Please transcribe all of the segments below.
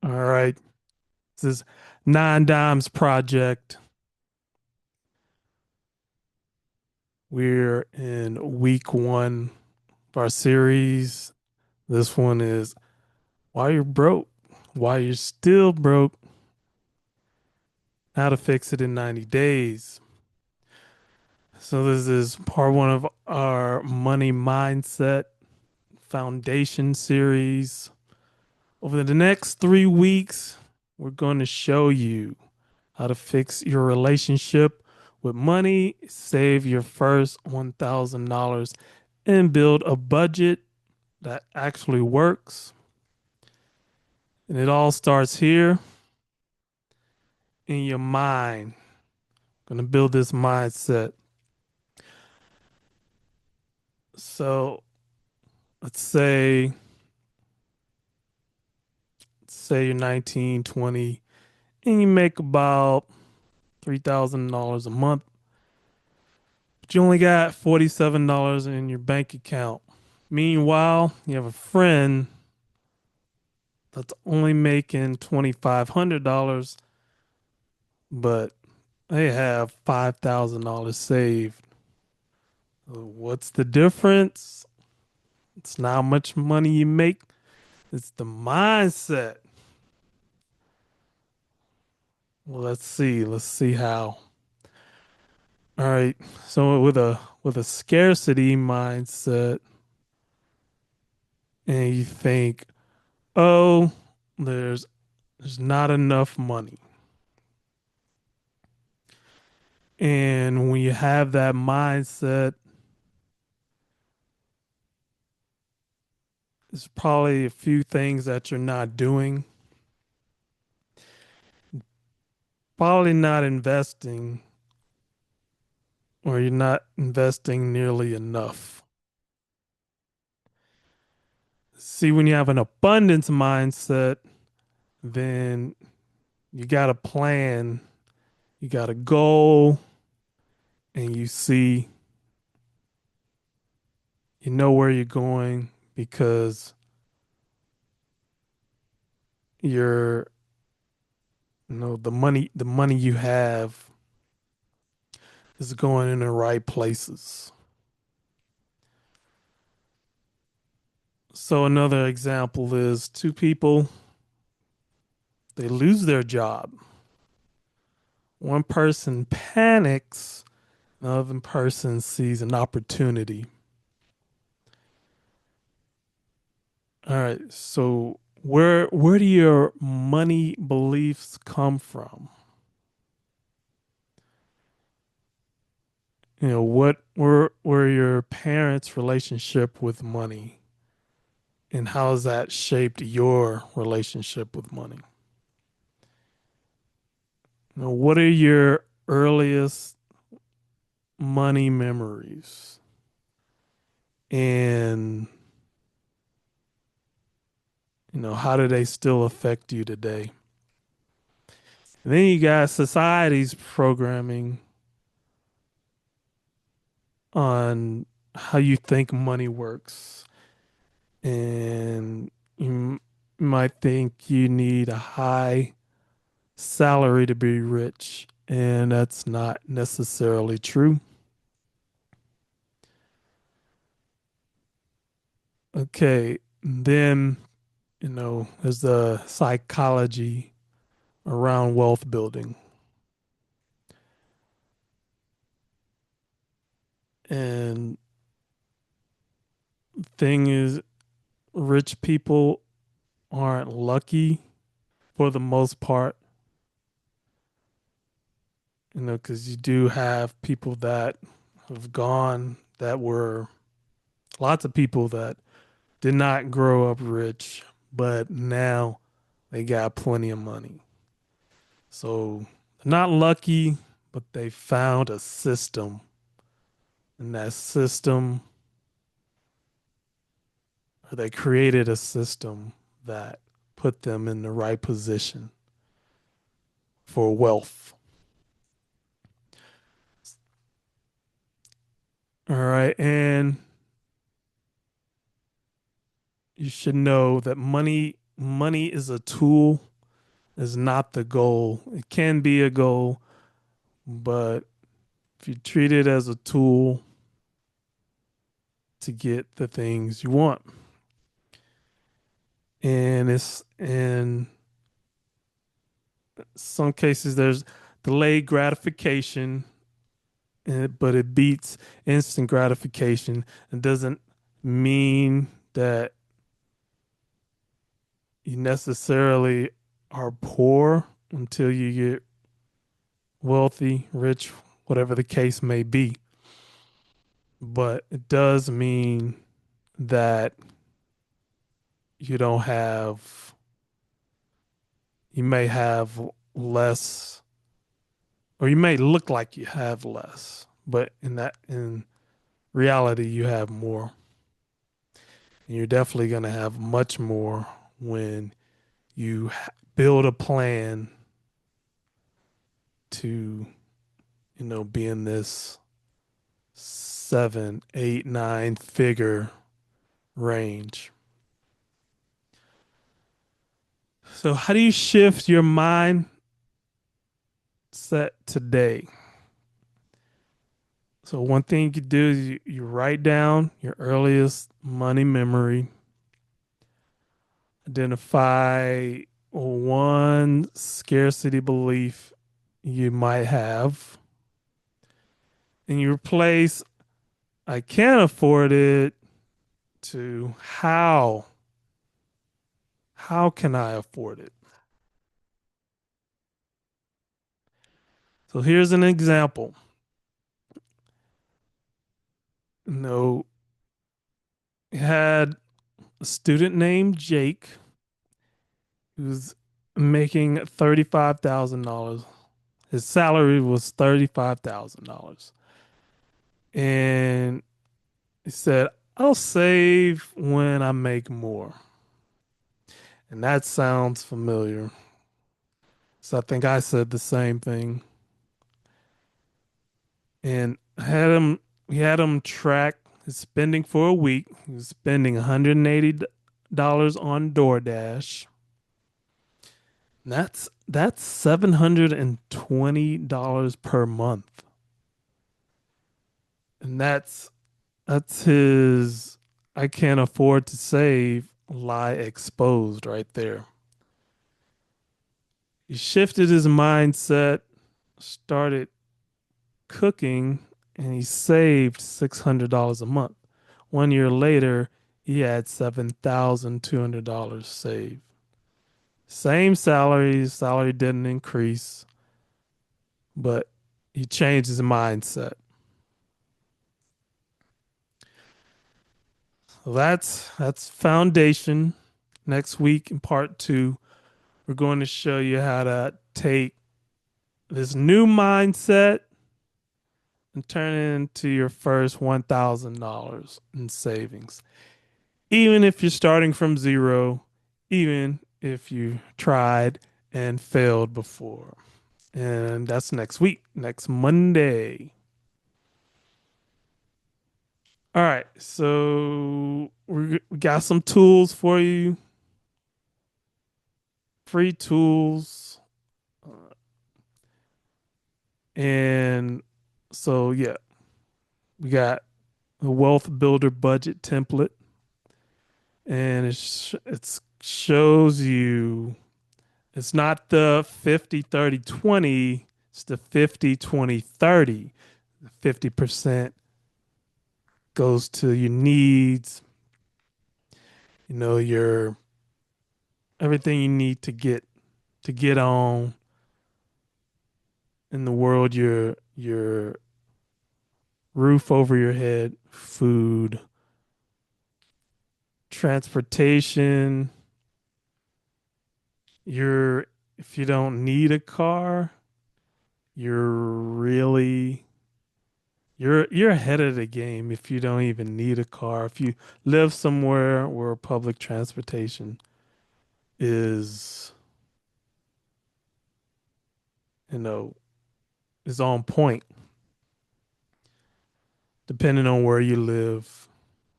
All right. This is Nine Dimes Project. We're in week one of our series. This one is Why You're Broke, Why You're Still Broke, How to Fix It in 90 Days. So, this is part one of our money mindset foundation series. Over the next 3 weeks, we're going to show you how to fix your relationship with money, save your first $1,000, and build a budget that actually works. And it all starts here in your mind. Going to build this mindset. So let's say you're 19, 20, and you make about $3,000 a month, but you only got $47 in your bank account. Meanwhile, you have a friend that's only making $2,500, but they have $5,000 saved. What's the difference? It's not how much money you make, it's the mindset. Well, let's see how. All right. So with a scarcity mindset, and you think, "Oh, there's there's not enough money." And when you have that mindset, there's probably a few things that you're not doing. Probably not investing, or you're not investing nearly enough. See, when you have an abundance mindset, then you got a plan, you got a goal, and you know where you're going because you're, the money you have is going in the right places. So another example is two people, they lose their job. One person panics, the other person sees an opportunity. All right, so where do your money beliefs come from? What were your parents' relationship with money, and how has that shaped your relationship with money? What are your earliest money memories? And how do they still affect you today? And then you got society's programming on how you think money works. And you might think you need a high salary to be rich, and that's not necessarily true. Okay, then, there's the psychology around wealth building. And thing is, rich people aren't lucky for the most part, because you do have people that have gone that were lots of people that did not grow up rich, but now they got plenty of money. So they're not lucky, but they found a system. And that system, or they created a system that put them in the right position for wealth. All right. And you should know that money is a tool, is not the goal. It can be a goal, but if you treat it as a tool to get the things you want, and it's in some cases there's delayed gratification, but it beats instant gratification. It doesn't mean that you necessarily are poor until you get wealthy, rich, whatever the case may be. But it does mean that you don't have, you may have less, or you may look like you have less, but in reality, you have more. And you're definitely going to have much more when you build a plan to, be in this seven, eight, nine figure range. So, how do you shift your mindset today? So, one thing you could do is you write down your earliest money memory, identify one scarcity belief you might have, and you replace I can't afford it to how can I afford it? So here's an example. No, had a student named Jake who's making $35,000. His salary was $35,000. And he said, I'll save when I make more. And that sounds familiar. So I think I said the same thing. And we had him track his spending for a week. He was spending $180 on DoorDash. And that's $720 per month. And that's his I can't afford to save lie exposed right there. He shifted his mindset, started cooking, and he saved $600 a month. 1 year later, he had $7,200 saved. Same salary, his salary didn't increase, but he changed his mindset. So that's foundation. Next week in part two, we're going to show you how to take this new mindset and turn it into your first $1,000 in savings. Even if you're starting from zero, even if you tried and failed before. And that's next week, next Monday. All right, so we got some tools for you, free tools. And so, yeah, we got the Wealth Builder budget template, and it shows you it's not the 50/30/20, it's the 50/20/30. 50% goes to your needs, your everything you need to get on in the world, your roof over your head, food, transportation, your if you don't need a car, you're really you're ahead of the game if you don't even need a car. If you live somewhere where public transportation is, you know, is on point, depending on where you live.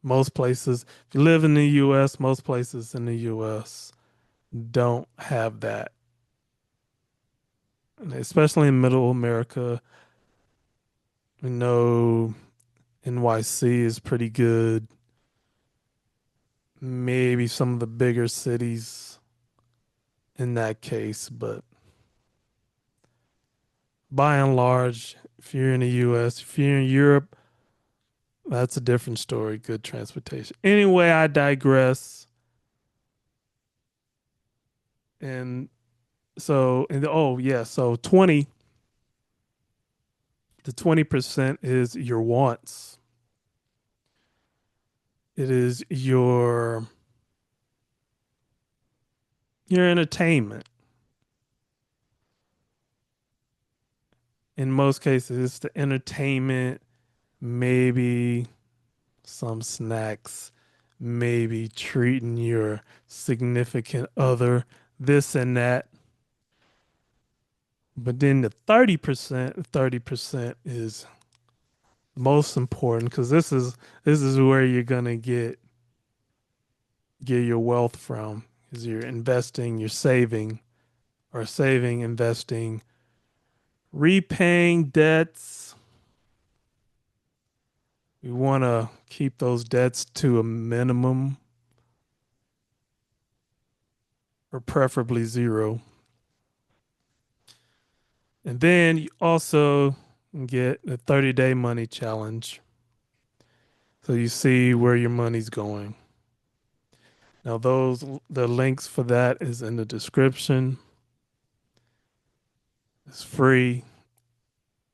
Most places, if you live in the US, most places in the US don't have that. And especially in middle America. We know NYC is pretty good. Maybe some of the bigger cities in that case, but by and large, if you're in the US, if you're in Europe, that's a different story. Good transportation. Anyway, I digress. And oh yeah, so 20 to 20% is your wants. It is your entertainment. In most cases, it's the entertainment, maybe some snacks, maybe treating your significant other, this and that. But then the 30% is most important because this is where you're gonna get your wealth from. Because you're investing, you're saving, or saving, investing, repaying debts. We want to keep those debts to a minimum or preferably zero. And then you also get the 30-day money challenge. So you see where your money's going. Now the links for that is in the description. It's free.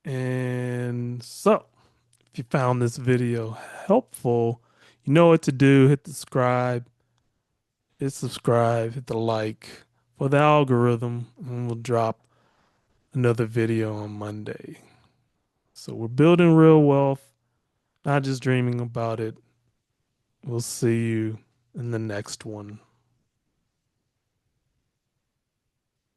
And so, if you found this video helpful, you know what to do. Hit subscribe, hit the like for the algorithm, and we'll drop another video on Monday. So we're building real wealth, not just dreaming about it. We'll see you in the next one.